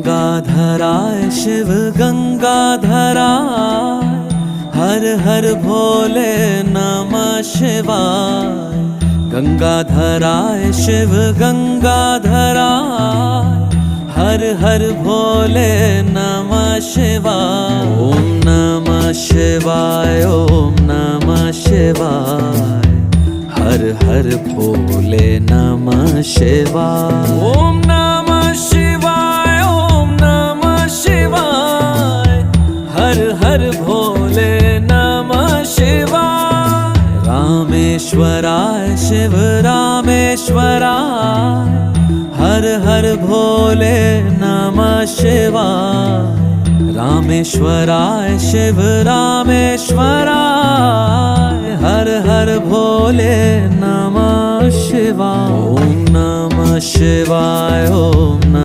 गंगाधराय शिव गंगाधराय, हर हर भोले नमः शिवाय। गंगाधराय शिव गंगाधराय, हर हर भोले नमः शिवाय। ओम नमः शिवाय, ओम नमः शिवाय, हर हर भोले नमः शिवाय। ओम नमः शिवाय, ओम नमः शिवाय, हर हर भोले नमः शिवाय। रामेश्वराय शिव रामेश्वराय, हर हर भोले नमः शिवाय। रामेश्वराय शिव रामेश्वराय, हर हर भोले नमः शिवाय। ओम नमः शिवाय, ओम